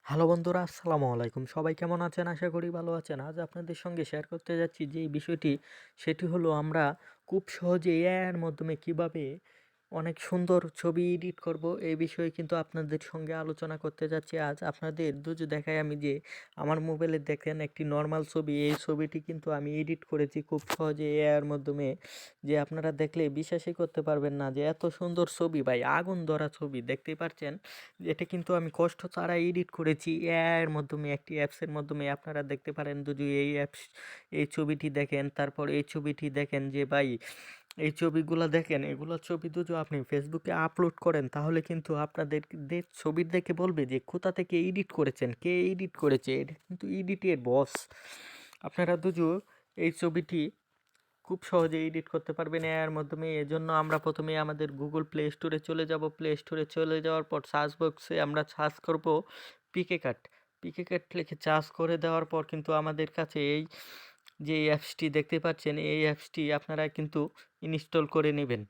Hello বন্ধুরা, আসসালামু আলাইকুম। সবাই কেমন আছেন? আশা করি ভালো আছেন। আজ আপনাদের সঙ্গে শেয়ার করতে যাচ্ছি যে বিষয়টি, সেটি হলো আমরা খুব সহজে এআই এর মাধ্যমে কিভাবে অনেক সুন্দর ছবি এডিট করব, এই বিষয়ে কিন্তু আপনাদের সঙ্গে আলোচনা করতে যাচ্ছি আজ। আপনাদের দেখাই আমি যে আমার মোবাইলে দেখেন একটি নর্মাল ছবি, এই ছবিটি কিন্তু আমি এডিট করেছি খুব সহজে এআই এর মাধ্যমে। যে আপনারা দেখলে বিশ্বাসই করতে পারবেন না যে এত সুন্দর ছবি ভাই, আগুন ধরা ছবি দেখতেই পাচ্ছেন। এটা কিন্তু আমি কষ্ট ছাড়া এডিট করেছি এআই এর মাধ্যমে, একটি অ্যাপসের মাধ্যমে। আপনারা দেখতে পারেন যদি এই ছবিটি দেখেন, তারপর এই ছবিটি দেখেন যে ভাই, এই ছবিগুলো দেখেন, এগুলো ছবি যদি আপনি ফেসবুকে আপলোড করেন তাহলে কিন্তু আপনাদের ছবি দেখে বলবে যে কোথা থেকে এডিট করেছেন, কে এডিট করেছে। এটা কিন্তু এডিটের বস। আপনারা এই ছবিটি খুব সহজে এডিট করতে পারবেন এআইয়ের মাধ্যমে। এজন্য আমরা প্রথমে আমাদের গুগল প্লে স্টোরে চলে যাব। প্লে স্টোরে চলে যাওয়ার পর সার্চ বক্সে আমরা সার্চ করব পিকে কাট। পিকে কাট লিখে সার্চ করে দেওয়ার পর কিন্তু আমাদের কাছে এই যে অ্যাপসটি দেখতে পাচ্ছেন, এই অ্যাপসটি আপনারা কিন্তু ইনস্টল করে নেবেন।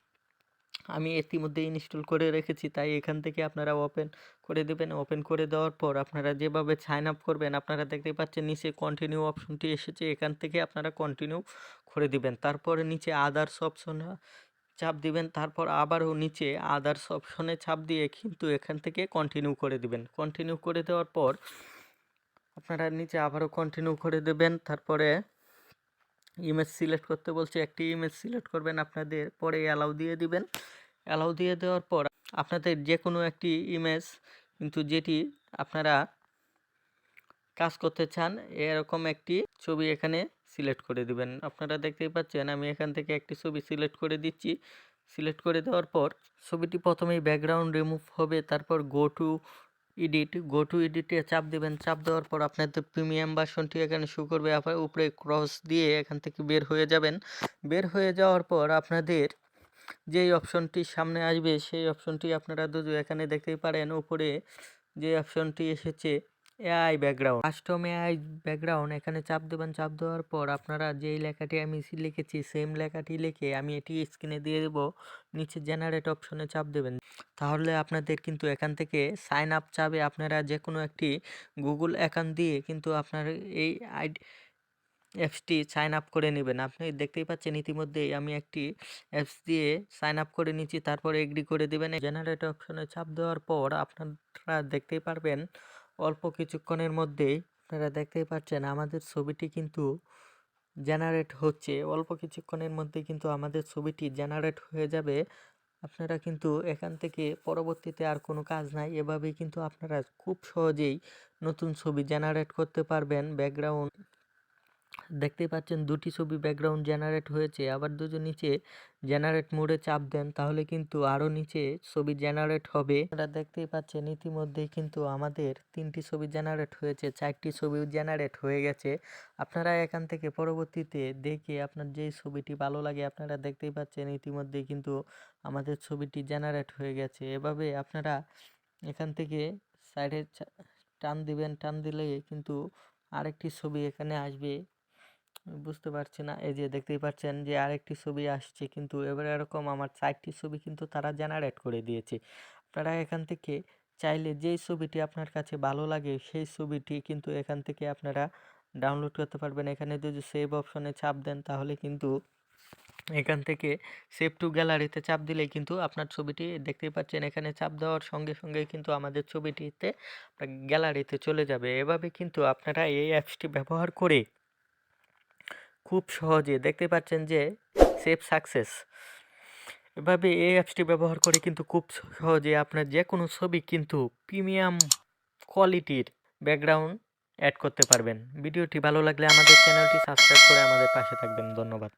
আমি ইতিমধ্যে ইনস্টল করে রেখেছি, তাই এখান থেকে আপনারা ওপেন করে দেবেন। ওপেন করে দেওয়ার পর আপনারা যেভাবে সাইন আপ করবেন, আপনারা দেখতে পাচ্ছেন নিচে কন্টিনিউ অপশনটি এসেছে, এখান থেকে আপনারা কন্টিনিউ করে দিবেন। তারপরে নিচে আদার্স অপশনে চাপ দিবেন, তারপর আবারও নিচে আদার্স অপশনে চাপ দিয়ে কিন্তু এখান থেকে কন্টিনিউ করে দিবেন। কন্টিনিউ করে দেওয়ার পর আপনারা নিচে আবারও কন্টিনিউ করে দেবেন। তারপরে ইমেজ সিলেক্ট করতে বলছে, একটি ইমেজ সিলেক্ট করবেন আপনাদের, পরে অ্যালাউ দিয়ে দিবেন। অ্যালাউ দিয়ে দেওয়ার পর আপনাদের যে কোনো একটি ইমেজ কিন্তু যেটি আপনারা কাজ করতে চান, এরকম একটি ছবি এখানে সিলেক্ট করে দিবেন। আপনারা দেখতেই পাচ্ছেন আমি এখান থেকে একটি ছবি সিলেক্ট করে দিচ্ছি। সিলেক্ট করে দেওয়ার পর ছবিটি প্রথমেই ব্যাকগ্রাউন্ড রিমুভ হবে, তারপর গো টু এডিটে চাপ দেবেন। চাপ দেওয়ার পর আপনাদের প্রিমিয়াম ভার্সনটি এখানে শো করবে। আপনার উপরে ক্রস দিয়ে এখান থেকে বের হয়ে যাবেন। বের হয়ে যাওয়ার পর আপনাদের যেই অপশনটি সামনে আসবে সেই অপশনটি আপনারা এখানে দেখতেই পারেন, উপরে যে অপশনটি এসেছে AI background, custom AI background, এখানে চাপ দেবেন। চাপ দেওয়ার পর আপনারা যেই লেখাটি আমি লিখেছি সেম লেখাটি লিখে আমি এটি স্ক্রিনে দিয়ে দেবো। নিচে জেনারেট অপশনে চাপ দেবেন। তাহলে আপনাদের কিন্তু এখান থেকে সাইন আপ চাবে। আপনারা যে কোনো একটি গুগল অ্যাকাউন্ট দিয়ে কিন্তু আপনার এই অ্যাপসটি সাইন আপ করে নেবেন। আপনি দেখতেই পাচ্ছেন ইতিমধ্যেই আমি একটি অ্যাপস দিয়ে সাইন আপ করে নিচ্ছি, তারপরে এগ্রি করে দেবেন। জেনারেট অপশনে চাপ দেওয়ার পর আপনারা দেখতেই পারবেন অল্প কিছুক্ষণের মধ্যেই। আপনারা দেখতেই পাচ্ছেন আমাদের ছবিটি কিন্তু জেনারেট হচ্ছে। অল্প কিছুক্ষণের মধ্যে কিন্তু আমাদের ছবিটি জেনারেট হয়ে যাবে। আপনারা কিন্তু এখান থেকে পরবর্তীতে আর কোনো কাজ নাই, এভাবেই কিন্তু আপনারা খুব সহজেই নতুন ছবি জেনারেট করতে পারবেন। ব্যাকগ্রাউন্ড দেখতেই পাচ্ছেন দুটি ছবি ব্যাকগ্রাউন্ড জেনারেট হয়েছে। আবার নিচে জেনারেট মোডে চাপ দেন, তাহলে কিন্তু আরও নিচে ছবি জেনারেট হবে। আপনারা দেখতেই পাচ্ছেন ইতিমধ্যেই কিন্তু আমাদের 3টি ছবি জেনারেট হয়েছে, 4টি ছবি জেনারেট হয়ে গেছে। আপনারা এখান থেকে পরবর্তীতে দেখে আপনার যেই ছবিটি ভালো লাগে, আপনারা দেখতেই পাচ্ছেন ইতিমধ্যেই কিন্তু আমাদের ছবিটি জেনারেট হয়ে গেছে। এভাবে আপনারা এখান থেকে সাইডে টান দিবেন, টান দিলে কিন্তু আরেকটি ছবি এখানে আসবে। বুঝতে পারছি না, এই যে দেখতেই পাচ্ছেন যে আরেকটি ছবি আসছে, কিন্তু এবার এরকম আমার 4টি ছবি কিন্তু তারা জেনারেট করে দিয়েছে। আপনারা এখান থেকে চাইলে যেই ছবিটি আপনার কাছে ভালো লাগে সেই ছবিটি কিন্তু এখান থেকে আপনারা ডাউনলোড করতে পারবেন। এখানে যদি সেভ অপশনে চাপ দেন তাহলে কিন্তু এখান থেকে সেভ টু গ্যালারিতে চাপ দিলেই কিন্তু আপনার ছবিটি দেখতেই পাচ্ছেন, এখানে চাপ দেওয়ার সঙ্গে সঙ্গে কিন্তু আমাদের ছবিটিতে গ্যালারিতে চলে যাবে। এভাবে কিন্তু আপনারা এই অ্যাপসটি ব্যবহার করে খুব সহজে দেখতে পাচ্ছেন যে সেভ সাকসেস। এভাবে এই অ্যাপসটি ব্যবহার করে কিন্তু খুব সহজে আপনার যে কোনো ছবি কিন্তু প্রিমিয়াম কোয়ালিটির ব্যাকগ্রাউন্ড অ্যাড করতে পারবেন। ভিডিওটি ভালো লাগলে আমাদের চ্যানেলটি সাবস্ক্রাইব করে আমাদের পাশে থাকবেন। ধন্যবাদ।